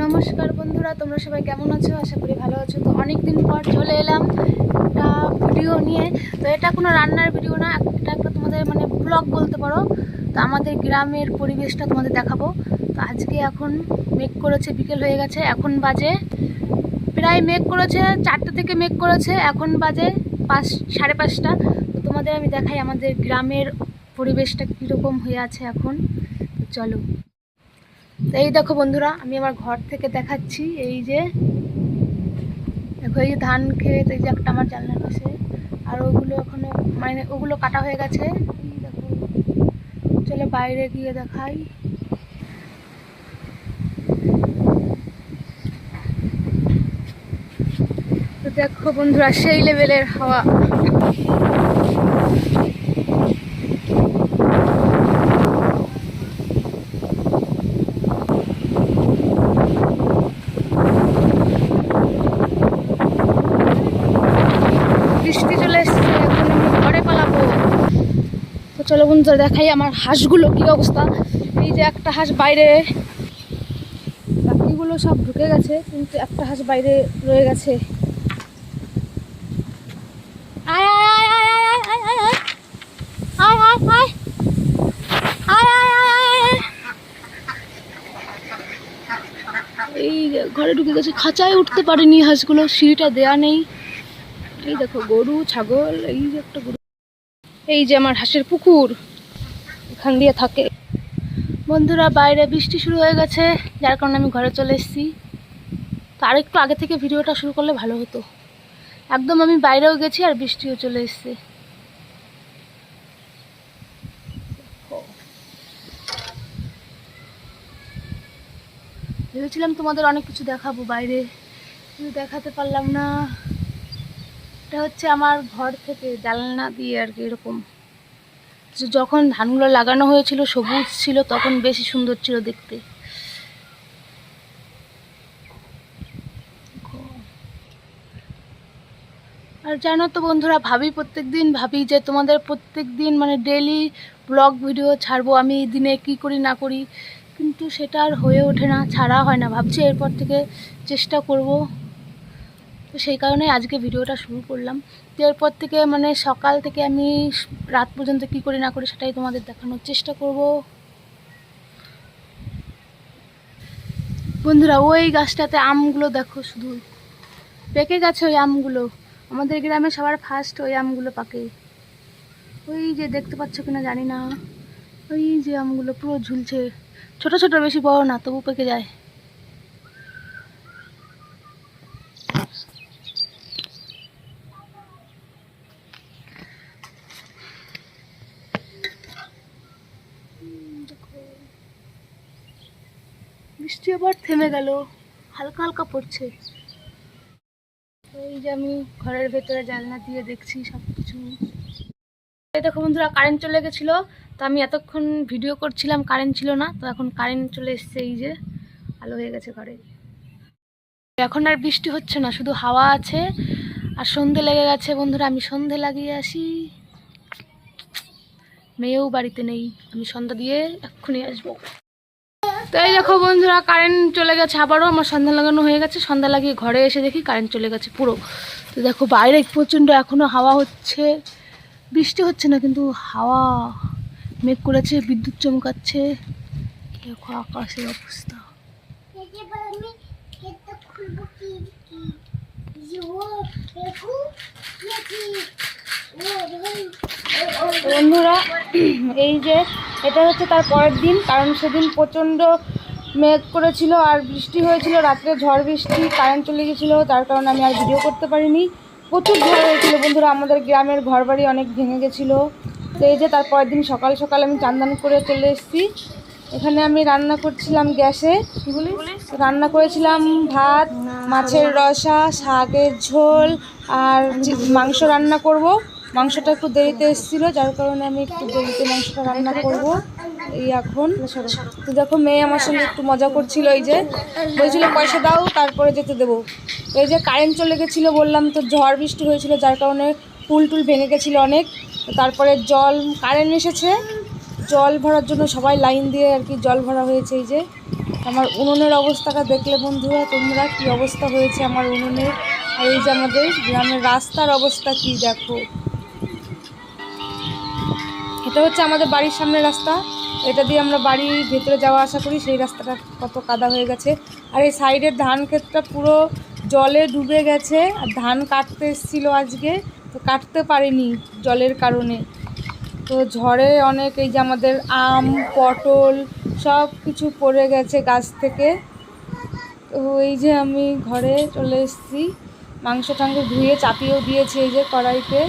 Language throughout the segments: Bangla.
নমস্কার বন্ধুরা, তোমরা সবাই কেমন আছো? আশা করি ভালো আছো। তো অনেক দিন পর চলে এলাম একটা ভিডিও নিয়ে। তো এটা কোনো রান্নার ভিডিও না, এটা একটা তোমাদের মানে ব্লগ বলতে পারো। তো আমাদের গ্রামের পরিবেশটা তোমাদের দেখাবো। তো আজকে এখন মেঘ করেছে, বিকেল হয়ে গেছে, এখন বাজে প্রায় মেঘ করেছে 4টে থেকে মেঘ করেছে, এখন বাজে 5:30। তো তোমাদের আমি দেখাই আমাদের গ্রামের পরিবেশটা কীরকম হয়ে আছে এখন। তো চলো। তো এই দেখো বন্ধুরা, আমি আমার ঘর থেকে দেখাচ্ছি। এই যে দেখো, এই যে ধান ক্ষেত, এই যে একটা আমার জানলার পাশে, আর ওগুলো এখনো মানে ওগুলো কাটা হয়ে গেছে। এই দেখো, চলো বাইরে গিয়ে দেখাই। তো দেখো বন্ধুরা, সেই লেভেলের হাওয়া। বৃষ্টি চলে এসছে, এখন আমি ঘরে পালাবো। তো চলো বন্ধুরা দেখাই আমার হাঁসগুলো কি অবস্থা। এই যে একটা হাঁস বাইরে, বাকিগুলো সব ঢুকে গেছে, কিন্তু একটা হাঁস বাইরে রয়ে গেছে। আয় আয় আয় আয় আয় আয় আয় আয় আয় আয় আয় আয় আয় আয় আয়। এই ঘরে ঢুকে গেছে, খাঁচায় উঠতে পারেনি হাঁসগুলো, সিঁড়িটা দেয়া নেই। এই দেখো গরু ছাগল, এই যে একটা গরু। এই যে আমার হাঁসের পুকুর, এখান দিয়ে থাকে। বন্ধুরা বাইরে বৃষ্টি শুরু হয়ে গেছে, যার কারণে আমি ঘরে চলে এসেছি। তো আরেকটু আগে থেকে ভিডিওটা শুরু করলে ভালো হতো। একদম আমি বাইরেও গেছি আর বৃষ্টিও চলে এসছে। ভেবেছিলাম তোমাদের অনেক কিছু দেখাবো বাইরে, কিন্তু দেখাতে পারলাম না। এটা হচ্ছে আমার ঘর থেকে জানলা দিয়ে আর কি। এরকম যখন ধানগুলো লাগানো হয়েছিল সবুজ ছিল, তখন বেশি সুন্দর ছিল দেখতে। আর জানো তো বন্ধুরা, প্রত্যেকদিন ভাবি যে তোমাদের প্রত্যেকদিন মানে ডেইলি ব্লগ ভিডিও ছাড়বো, আমি দিনে কি করি না করি, কিন্তু সেটা আর হয়ে ওঠে না, ছাড়া হয় না। ভাবছি এরপর থেকে চেষ্টা করব। তো সেই কারণে আজকে ভিডিওটা শুরু করলাম। তো এরপর থেকে মানে সকাল থেকে আমি রাত পর্যন্ত কি করি না করি সেটাই তোমাদের দেখানোর চেষ্টা করব। বন্ধুরা ওই গাছটাতে আমগুলো দেখো, শুধু পেকে গেছে ওই আমগুলো। আমাদের গ্রামে সবার ফার্স্ট ওই আমগুলো পাকে। ওই যে দেখতে পাচ্ছ কিনা জানি না, ওই যে আমগুলো পুরো ঝুলছে, ছোট ছোট, বেশি বড় না, তবু পেকে যায়। বৃষ্টি আবার থেমে গেল, হালকা হালকা পড়ছে। এই যে আমি ঘরের ভেতরে জানলা দিয়ে দেখছি সব কিছু। এই দেখো বন্ধুরা, কারেন্ট চলে গেছিলো। তো আমি এতক্ষণ ভিডিও করছিলাম, কারেন্ট ছিল না। তো এখন কারেন্ট চলে এসছে, এই যে আলো হয়ে গেছে ঘরে। এখন আর বৃষ্টি হচ্ছে না, শুধু হাওয়া আছে। আর সন্ধে লেগে গেছে বন্ধুরা, আমি সন্ধে লাগিয়ে আসি। মেয়েও বাড়িতে নেই, আমি সন্ধ্যা দিয়ে এক্ষুনি আসবো। তো এই দেখো বন্ধুরা, কারেন্ট চলে গেছে আবারও। আমার সন্ধ্যা লাগানো হয়ে গেছে, সন্ধ্যা লাগিয়ে ঘরে এসে দেখি কারেন্ট চলে গেছে পুরো। তো দেখো বাইরে প্রচণ্ড এখনও হাওয়া হচ্ছে, বৃষ্টি হচ্ছে না কিন্তু হাওয়া। মেঘ করেছে, বিদ্যুৎ চমকাচ্ছে। দেখো আকাশের অবস্থা। বন্ধুরা এই যে এটা হচ্ছে তার পরের দিন, কারণ সেদিন প্রচণ্ড মেঘ করেছিল আর বৃষ্টি হয়েছিল, রাত্রে ঝড় বৃষ্টি, কারেন্ট চলে গেছিলো, তার কারণে আমি আর ভিডিও করতে পারিনি। প্রচুর ঝড় হয়েছিল বন্ধুরা, আমাদের গ্রামের ঘরবাড়ি অনেক ভেঙে গেছিলো। তো এই যে তার পরের দিন সকাল সকাল আমি চান করে চলে এসেছি। এখানে আমি রান্না করছিলাম গ্যাসে, রান্না করেছিলাম ভাত, মাছের রসা, শাকের ঝোল আর মাংস রান্না করব। মাংসটা একটু দেরিতে এসেছিলো, যার কারণে আমি একটু দেরিতে মাংসটা রান্না করব। এই এখন তো দেখো মেয়ে আমার সঙ্গে একটু মজা করছিল, এই যে বলছিল পয়সা দাও তারপরে যেতে দেবো। তো এই যে কারেন্ট চলে গেছিলো বললাম, তো ঝড় বৃষ্টি হয়েছিল, যার কারণে পুল টুল ভেঙে গেছিলো অনেক। তারপরে কারেন্ট এসেছে, জল ভরার জন্য সবাই লাইন দিয়ে আর কি জল ভরা হয়েছে। এই যে আমার উনুনের অবস্থাটা দেখলে বন্ধুরা তোমরা কি অবস্থা হয়েছে আমার উনুনের। আর এই যে আমাদের গ্রামের রাস্তার অবস্থা কি দেখো। এটা হচ্ছে আমাদের বাড়ির সামনের রাস্তা, এটা দিয়ে আমরা বাড়ির ভেতরে যাওয়া আসা করি। সেই রাস্তাটা কত কাদা হয়ে গেছে। আর এই সাইডের ধান ক্ষেতটা পুরো জলে ডুবে গেছে। আর ধান কাটতে এসেছিলো আজকে, তো কাটতে পারিনি জলের কারণে। তো ঝড়ে অনেক এই যে আমাদের আম পটল সব কিছু পড়ে গেছে গাছ থেকে। তো এই যে আমি ঘরে চলে এসেছি, মাংস টাংস ধুয়ে চাপিয়েও দিয়েছি এই যে কড়াইতে।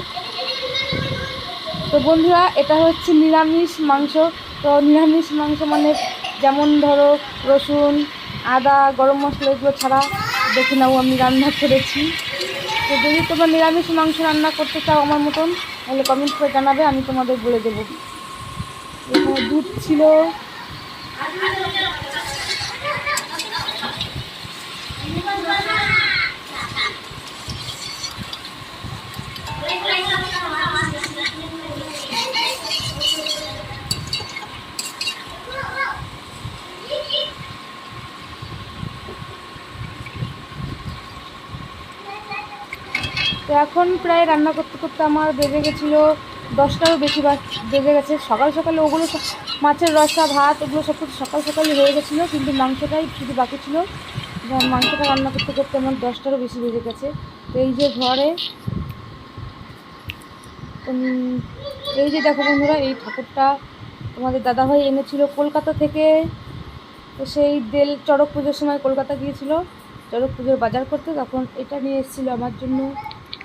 তো বন্ধুরা এটা হচ্ছে নিরামিষ মাংস। তো নিরামিষ মাংস মানে যেমন ধরো রসুন আদা গরম মশলা এগুলো ছাড়া দেখে নাও আমি রান্না করেছি। তো যদি তোমরা নিরামিষ মাংস রান্না করতে চাও আমার মতন তাহলে কমেন্ট করে জানাবে, আমি তোমাদের বলে দেবো। এখানে দুধ ছিল, তো এখন প্রায় রান্না করতে করতে আমার বেজে গেছিলো 10টারও বেশি বেজে গেছে। সকাল সকালে ওগুলো মাছের রসা ভাত ওগুলো সব কিছু সকাল সকালই হয়ে গেছিলো, কিন্তু মাংসটাই শুধু বাকি ছিল। মাংসটা রান্না করতে করতে আমার 10টারও বেশি বেজে গেছে। তো এই যে ঘরে এই যে দেখো বন্ধুরা এই ঠাকুরটা তোমাদের দাদাভাই এনেছিল কলকাতা থেকে। তো সেই চড়ক পুজোর সময় কলকাতা গিয়েছিল চড়ক পুজোর বাজার করতে, তখন এটা নিয়ে এসেছিলো আমার জন্য।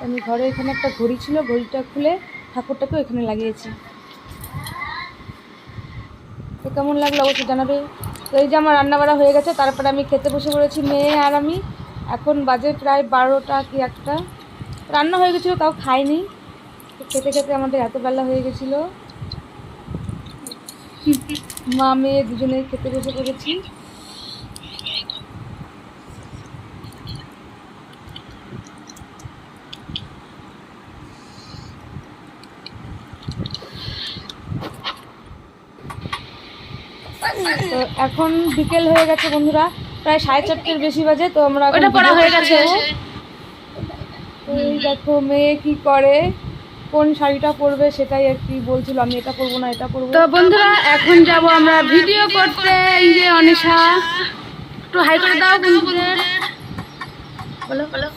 আমি ঘরে এখানে একটা ঘড়ি ছিল, ঘড়িটা খুলে ঠাকুরটাকেও এখানে লাগিয়েছি। তো কেমন লাগলো অবশ্যই জানাবে। তো এই যে আমার রান্নাবাড়া হয়ে গেছে, তারপরে আমি খেতে বসে পড়েছি মেয়ে আর আমি। এখন বাজে প্রায় 12টা কি 1টা, রান্না হয়ে গেছিলো তাও খাইনি। তো খেতে খেতে আমাদের এত বেলা হয়ে গেছিলো, মা মেয়ে দুজনেই খেতে বসে পড়েছি। তো এখন বিকেল হয়ে গেছে বন্ধুরা, প্রায় 4:30 বেশি বাজে। তো আমরা হয়ে গেছে। এই দেখো মেয়ে কি করে, কোন শাড়িটা পরবে সেটাই আর কি বলছিল, আমি এটা পরবো না এটা পরবো। তো বন্ধুরা এখন যাব আমরা ভিডিও করতে। এই যে অনিশা একটু হাই করে দাও বন্ধুদের, বলো বলো।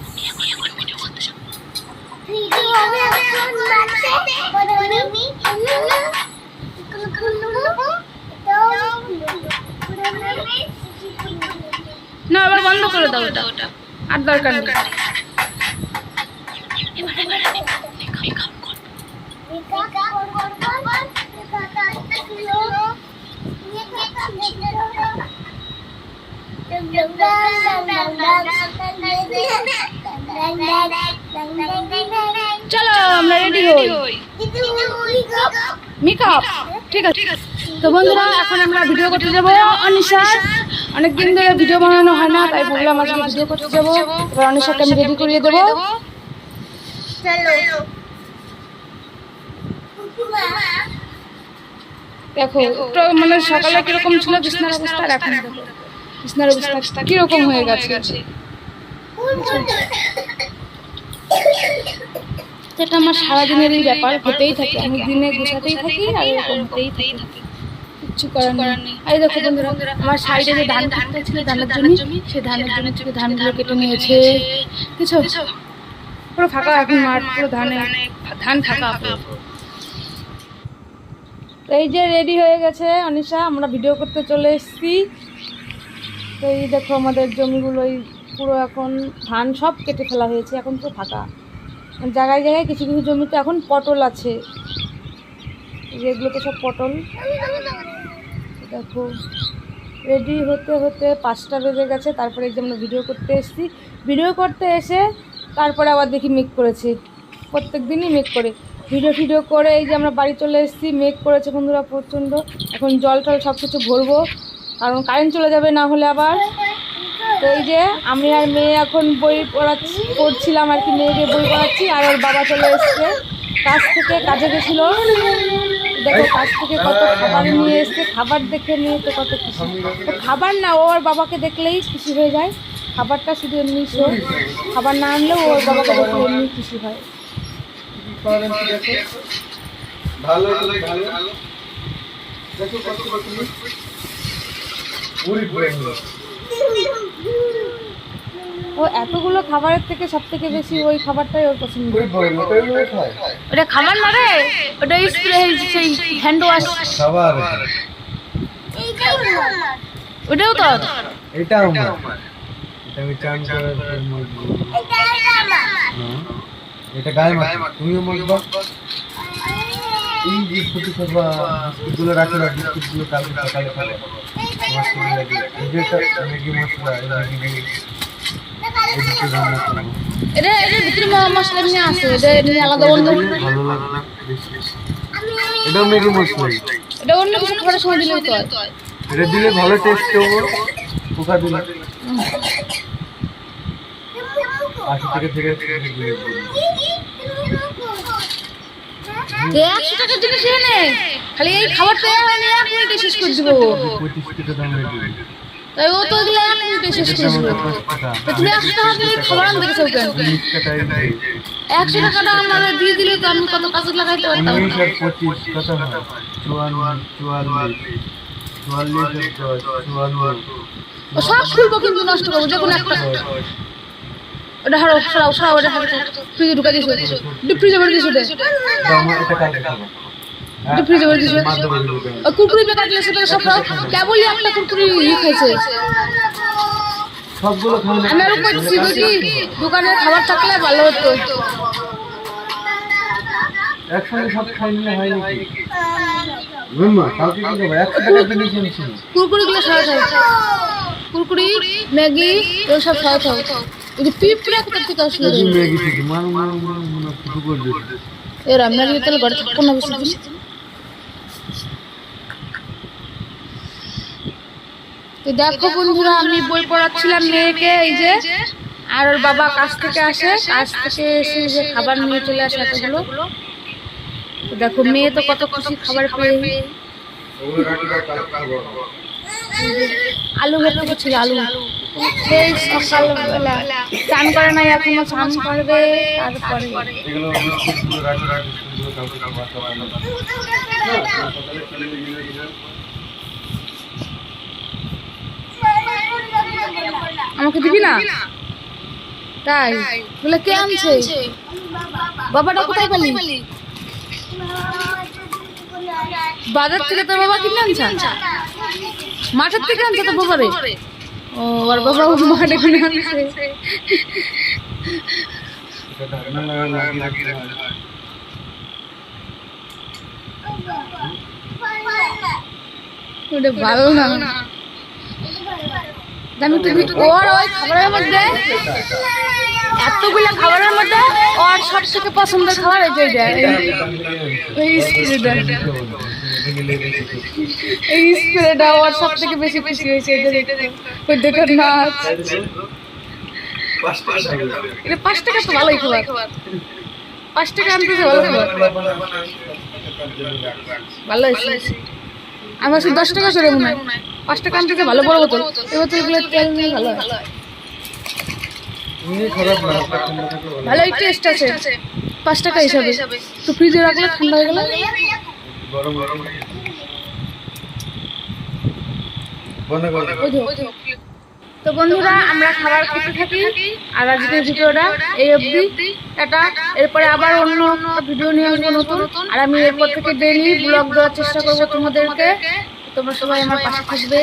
না আবার বন্ধ করে দাও ওটা, আর দরকার নেই। চলো আমরা রেডি হই, মেকআপ ঠিক আছে। তো বন্ধুরা এখন আমরা ভিডিও করতে যাবো অনিশা, অনেকদিন ধরে ভিডিও বানানো হয় না তাই ভাবলাম আজকে ভিডিও করতে যাবো। এবার অনিশাকে আমি রেডি করিয়ে দেবো। দেখো একটু মানে সকালে কিরকম ছিল বিছনার অবস্থা, আর এখন দেখো বিছনার অবস্থা কিরকম হয়ে গেছে। এটা আমার সারাদিনেরই ব্যাপার, হতেই থাকে। আমি দিনে গুছাতেই থাকি আর এরকম হতেই থাকে, কিচ্ছু করার নেই। আর দেখো বন্ধুরা আমার সাইডে যে ধান কাটতে ছিল ধানের জমি, সেই ধানের জমি থেকে ধানগুলো কেটে নিয়েছে। কিছু পুরো ফাঁকা এখন মাঠ, পুরো ধান ফাঁকা। তো এই যে রেডি হয়ে গেছে অনিশা, আমরা ভিডিও করতে চলে এসেছি। তো এই দেখো আমাদের জমিগুলোই পুরো এখন ধান সব কেটে ফেলা হয়েছে, এখন তো ফাঁকা। জায়গায় জায়গায় কিছু কিছু জমিতে এখন পটল আছে, এগুলো তো সব পটল। দেখো রেডি হতে হতে 5টা বেজে গেছে। তারপরে এই যে আমরা ভিডিও করতে এসেছি, ভিডিও করতে এসে তারপরে আবার দেখি মেঘ করেছে। প্রত্যেক দিনই মেঘ করে, ভিডিও করে এই যে আমরা বাড়ি চলে এসেছি। মেঘ করেছে বন্ধুরা প্রচণ্ড। এখন জল টল সব কিছু ভরবো, কারণ কারেন্ট চলে যাবে না হলে আবার। তো এই যে আমি আর মেয়ে এখন বই পড়ছিলাম আর কি, মেয়েকে বই পড়াচ্ছি। আর ওর বাবা চলে এসছে কাজ থেকে, কাজে গেছিলো। দেখো কাছ থেকে কত খাবার নিয়ে এসছে, খাবার দেখে নিয়ে তো কত খুশি। তো খাবার না, ও ওর বাবাকে দেখলেই খুশি হয়ে যায়। খাবারটা শুধু এমনি শো, খাবার না আনলেও ওর বাবাকে দেখলে এমনি খুশি হয়। ভালো ভালো দেখো কত কত পুরি পুরি ও এতগুলো খাবারের থেকে সব থেকে বেশি ওই খাবারটাই ওর পছন্দ। পুরি বড় মোটাই খায় ওটা খাবার না রে, ওটা স্প্রে সেই হ্যান্ড ওয়াশ। খাবার ওটাও তো এটা আমার, এটা আমি চান করার জন্য এটা গায়ে মাখা, তুমিও মাখবা। এই যে ছোট ছোট বিস্কুটগুলো রাখো, বিস্কুটগুলো কালকে সকালে খাবে। তোমার শরীর লাগে যেটা ম্যাগি মশলা, এটা এটার ভিতরে মশলা নিয়ে আছে, এটা এমনি আলাদা অন্য ভালো লাগে বেশি। এটা ম্যাগি মশলা, এটা অন্য কিছু খাবারের সময় দিলেও তো হয়। এটা দিলে ভালো টেস্ট হবে। পোকা দিলে 80 থেকে দিলে 100 টাকার জিনিস এনে খালি এই খাবারটা এনে 1 মিনিটে শেষ করে দিব। 25 টাকা দাম দিবে। তাই ও তো এগুলো 1 মিনিটে শেষ করে দিবে। তো তুমি 100 টাকা দিয়ে খাবার আনতে গেছো কেন? 100 টাকাটা আমার দিয়ে দিলে তো আমি কত কাজে লাগাইতে পারতাম। 25 কত হয়? 44 ও সব খুলবো কিন্তু নষ্ট করবো যে কোনো একটা। ওটা হারো সরাও সরাও, ওটা হারো ফ্রিজে ঢুকা দিছো, ডিপ ফ্রিজে ভরে দিছো। এটা কালকে খাবো। ডিপ ফ্রিজে ভরে দিছো। ও কুরকুরি প্যাকেট লেছে তো সব খাও। কেবলই একটা কুরকুরি খাইছে। সবগুলো খাওয়া আমি আরো কইছি কি দোকানের খাবার থাকলে ভালো হতো। একসঙ্গে সব খাই নিলে হয় নাকি? মাম্মা কালকে কি খাবো? 100 টাকা দিয়ে নিয়েছি। কুরকুরিগুলো সরাও খাও। কুরকুরি ম্যাগি এগুলো সব খাও খাও। এই যে পিঁপড়া কোথা থেকে আসলো? এই ম্যাগি থেকে মারো শুরু করে দিয়েছে। এর ম্যাগি তাহলে ঘরে থাকবো না বেশি দিন। তো দেখো বন্ধুরা, আমি বই পড়াচ্ছিলাম মেয়েকে, এই যে আর ওর বাবা কাজ থেকে আসে, কাজ থেকে এসে যে খাবার নিয়ে চলে আসে এতগুলো। তো দেখো মেয়ে তো কত খুশি খাবার পেয়ে। ওগুলো রাখি কাল খাবো। আলু ভর্তা করছিল, আলু সেই সকালবেলা চান করে নাই, এখনো চান করবে তারপরে। এগুলো বিস্কুটগুলো রাখি বিস্কুটগুলো কালকে খাবো সকালে। সকালে চলে গিয়ে আমাকে দিবি না? তাই বলে কে আনছে? বাবাটা কোথায় পেলি? বাজার থেকে তোর বাবা কিনে আনছে? মাঠের থেকে আনছে তোর বাবারে? ও আর বাবা মাঠে কিনে আনছে। এটা ঢাকনা লাগিয়ে রাখতে হয়। ওটা ভালো না। আমি তো ওর ওই খাবারের মধ্যে এতগুলো খাবারের মধ্যে ওর সব থেকে পছন্দের খাবার এই স্প্রেটা। এই স্প্রেটা ওর সব থেকে বেশি খুশি হয়েছে। ওই দেখো নাচ। এটা 5 টাকা তো ভালোই খাবার। 5 টাকা আনতেছে ভালো খাবার, ভালো হয়েছে। আমার 10 টাকা করে মনে হয়, 5 টাকা আনতেছে ভালো বড় বোতল। এই বোতলগুলো তেল নিয়ে ভালো হয়, ভালোই টেস্ট আছে। 5 টাকা হিসাবে তো ফ্রিজে রাখলে ঠান্ডা হয়ে গেলে গরম গরম বন্ধ করে দাও। তো বন্ধুরা, আমরা খাবার খেতে থাকি আর আজকের ভিডিওটা এই অবধি। টাটা। এরপরে আবার অন্য ভিডিও নিয়ে আসবো নতুন, আর আমি এরপর থেকে ডেইলি ব্লগ দেওয়ার চেষ্টা করবো তোমাদেরকে। তোমরা সবাই আমার পাশে থাকবে,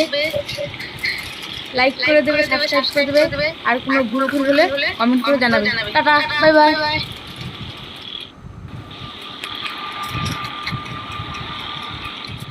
লাইক করে দেবে, সাবস্ক্রাইব করে দেবে, আর কোনো ভুল হলে কমেন্ট করে জানাবে। Tata, bye bye.